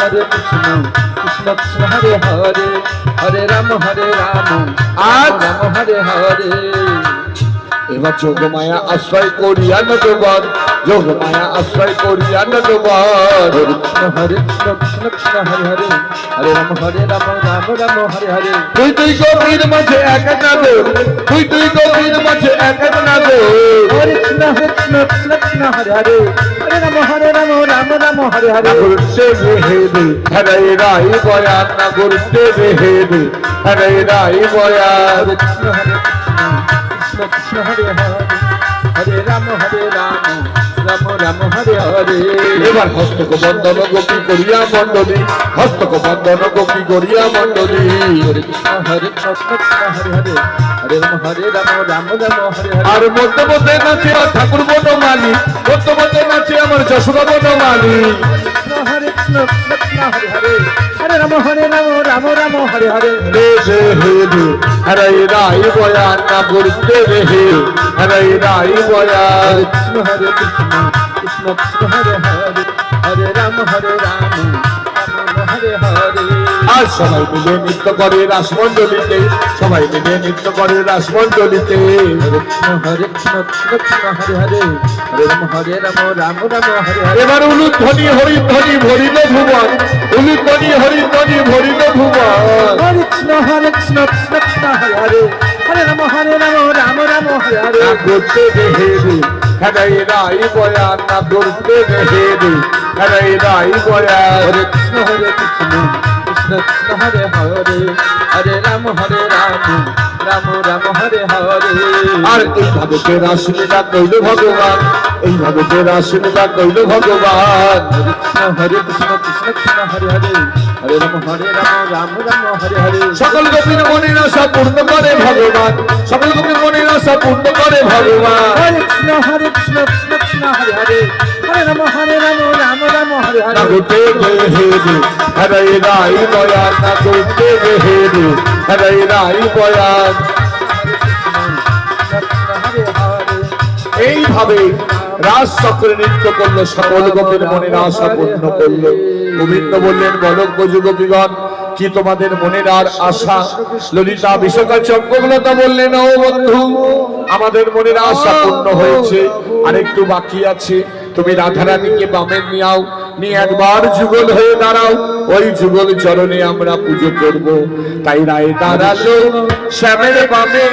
হরে কৃষ্ণ কৃষ্ণ কৃষ্ণ হরে হরে হরে রাম আজ রাম হরে হরে। এবার যোগমায়া আশ্রয় করিয়া নটবর, যোগমায়া আশ্রয় করিয়া নটবর। হরে কৃষ্ণ কৃষ্ণ কৃষ্ণ হরে হরে হরে রাম রাম হরে হরে। তুই তুই গভীর মাঝে এক নাগর, তুই তুই গভীর মাঝে এক নাগর। হরে কৃষ্ণ কৃষ্ণ কৃষ্ণ হরে হরে হরে রাম রাম হরে হরে। নাগরতে বেহেদে হরে রাই বয়ান, নাগরতে বেহেদে হরে রাই বয়ান। হরে কৃষ্ণ কৃষ্ণ কৃষ্ণ হরে হরে হরে রাম রাম হরে হরে। এবার হস্তক বন্দন গোপী করিয়া মণ্ডলী, হস্তক বন্দন গোপী করিয়া মণ্ডলী। হরে কৃষ্ণ কৃষ্ণ হরে হরে হরে রাম রাম হরে হরে। আর মধ্যে মধ্যে নাচে ঠাকুর বনমালী, মধ্যে মধ্যে নাচে আমার যশোদা বনমালী। হরে কৃষ্ণ কৃষ্ণ হরে হরে হরে রাম রাম হরে হরে। দেশে হেদে হরে রাই বয়ান, নাগরতে বেহে হরে রাই বয়ান। হরে কৃষ্ণ কৃষ্ণ কৃষ্ণ হরে হরে হরে রাম রাম হরে হরে। আর সবাই মিলে নৃত্য করে রাসমণ্ডলীতে, সবাই মিলে নৃত্য করে রাসমণ্ডলীতে। হরে কৃষ্ণ কৃষ্ণ হরে হরে হরে রাম রাম হরে হরে। এবার উলুধ্বনি হরিধ্বনি ভরিল ভুবন, উলুধ্বনি হরিধ্বনি ভরিল ভুবন। হরে কৃষ্ণ কৃষ্ণ কৃষ্ণ হরে হরে হরে রাম রাম হরে হরে। না করতে বেহেরে হরে রাই বয়ান, না করতে বেহেরে হরে রাই বয়ান। হরে কৃষ্ণ কৃষ্ণ কৃষ্ণ হরে হরে হরে রাম রাম হরে হরে। আর এইভাবে কে রাসলীলা কইল ভগবান, এইভাবে কে রাসলীলা কইল ভগবান। হরে কৃষ্ণ কৃষ্ণ কৃষ্ণ হরে হরে হরে রাম রাম হরে হরে। সকল গোপীর মনের আশা পূর্ণ করে ভগবান, সকল গোপীর মনের আশা পূর্ণ করে ভগবান। হরে কৃষ্ণ কৃষ্ণ কৃষ্ণ হরে হরে হরে রাম রাম হরে হরে। না করতে বেহেরে হরে রাই বয়ান, না করতে বেহেরে হরে রাই বয়ান। এইভাবে রাজ চক্রে নৃত্য করলো, সকল গোপীর মনের আশা পূর্ণ করলো। গোবিন্দ বললেন, বলক বজু গোপীগণ, কি তোমাদের মনের আর আশা? ললিতা বিশাখা চম্পকলতা বললেন, ও বন্ধু, আমাদের মনের আশা পূর্ণ হয়েছে, আরেকটু বাকি আছে। তুমি রাধারানীকে বামে নিয়াও, নিয়ে একবার যুগল হয়ে দাঁড়াও, ওই যুগল চরণে আমরা পুজো করব। তাই রায় দাঁড়ালো শ্যামের বামে,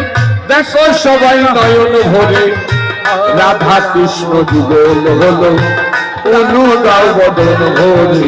দেখো সবাই নয়ন ভরে, রাধা কৃষ্ণ যুগল হলো, অনুরাগ বদন ভরে।